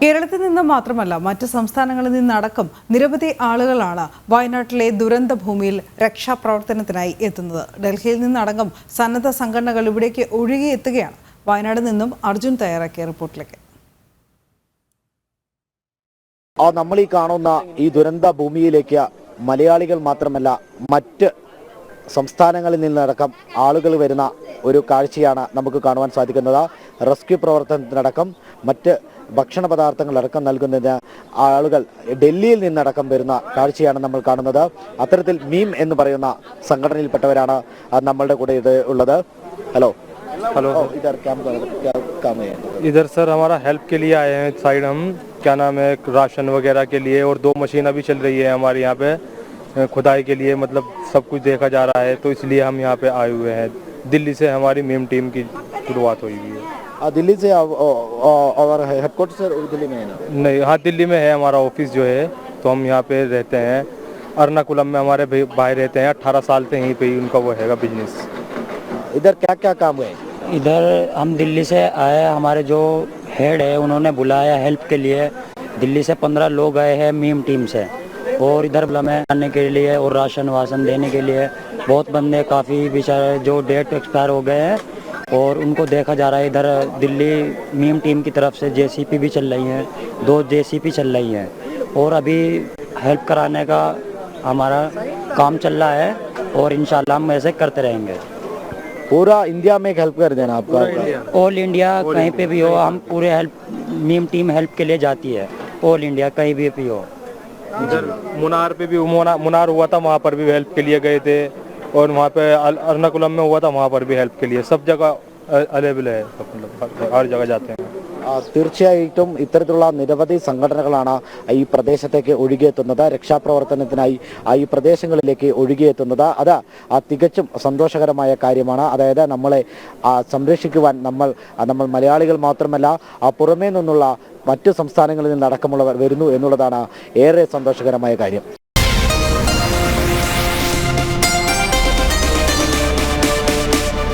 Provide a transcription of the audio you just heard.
കേരളത്തിൽ നിന്ന് മാത്രമല്ല മറ്റ് സംസ്ഥാനങ്ങളിൽ നിന്നടക്കം നിരവധി ആളുകളാണ് വയനാട്ടിലെ ദുരന്ത ഭൂമിയിൽ രക്ഷാപ്രവർത്തനത്തിനായി എത്തുന്നത്. ഡൽഹിയിൽ നിന്നടക്കം സന്നദ്ധ സംഘടനകൾ ഇവിടേക്ക് ഒഴുകിയെത്തുകയാണ്. വയനാട് നിന്നും അർജുൻ തയ്യാറാക്കിയ റിപ്പോർട്ടിലേക്ക്. നമ്മൾ ഈ കാണുന്ന ഈ ദുരന്ത ഭൂമിയിലേക്ക് മലയാളികൾ മാത്രമല്ല മറ്റ് സംസ്ഥാനങ്ങളിൽ നിന്നടക്കം ആളുകൾ വരുന്ന ഒരു കാഴ്ചയാണ് നമുക്ക് കാണുവാൻ സാധിക്കുന്നത്. റെസ്ക്യൂ പ്രവർത്തനത്തിനടക്കം മറ്റ് ഭക്ഷണ പദാർത്ഥങ്ങളടക്കം നൽകുന്നതിന് ആളുകൾ ഡൽഹിയിൽ നിന്നടക്കം വരുന്ന കാഴ്ചയാണ് നമ്മൾ കാണുന്നത്. അത്തരത്തിൽ മീം എന്ന് പറയുന്ന സംഘടനയിൽപ്പെട്ടവരാണ് നമ്മളുടെ കൂടെ ഇത് ഉള്ളത്. ഹലോ हेलो इधर क्या काम है? इधर सर हमारा हेल्प के लिए आए हैं साइड. हम क्या नाम है राशन वगैरह के लिए, और 2 मशीन अभी चल रही है हमारे यहाँ पे खुदाई के लिए, मतलब सब कुछ देखा जा रहा है, तो इसलिए हम यहाँ पे आए हुए हैं. दिल्ली से हमारी मीम टीम की शुरुआत हुई हुई है. दिल्ली से और हेडक्वार्टर दिल्ली में है ना? नहीं, हाँ दिल्ली में है हमारा ऑफिस जो है, तो हम यहाँ पे रहते हैं. एर्नाकुलम में हमारे भाई रहते हैं. 18 साल से यहीं पे उनका वो है बिजनेस. इधर क्या क्या काम है? इधर हम दिल्ली से आए, हमारे जो हेड है उन्होंने बुलाया हेल्प के लिए. दिल्ली से 15 लोग आए हैं मीम टीम से, और इधर में आने के लिए और राशन वाशन देने के लिए बहुत बंदे काफ़ी बेचारे जो डेट एक्सपायर हो गए हैं, और उनको देखा जा रहा है. इधर दिल्ली मीम टीम की तरफ से जेसीपी भी चल रही हैं, 2 जेसीपी चल रही हैं, और अभी हेल्प कराने का हमारा काम चल रहा है, और इंशाल्लाह हम ऐसे करते रहेंगे. पूरा इंडिया में हेल्प कर देना आपका? ऑल इंडिया कहीं पे भी हो, हम पूरे हेल्प मीम टीम हेल्प के लिए जाती है. ऑल इंडिया कहीं भी हो. इधर मुनार पे भी मुनार हुआ था, वहाँ पर भी हेल्प के लिए गए थे, और वहाँ पे एर्नाकुलम में हुआ था, वहाँ पर भी हेल्प के लिए. सब जगह अवेलेबल है, हर जगह जाते हैं. തീർച്ചയായിട്ടും ഇത്തരത്തിലുള്ള നിരവധി സംഘടനകളാണ് ഈ പ്രദേശത്തേക്ക് ഒഴുകിയെത്തുന്നത്, രക്ഷാപ്രവർത്തനത്തിനായി ഈ പ്രദേശങ്ങളിലേക്ക് ഒഴുകിയെത്തുന്നത്. അത് തികച്ചും സന്തോഷകരമായ കാര്യമാണ്. അതായത് നമ്മളെ സംരക്ഷിക്കുവാൻ നമ്മൾ മലയാളികൾ മാത്രമല്ല പുറമേ നിന്നുള്ള മറ്റ് സംസ്ഥാനങ്ങളിൽ നിന്നടക്കമുള്ളവർ വരുന്നു എന്നുള്ളതാണ് ഏറെ സന്തോഷകരമായ കാര്യം.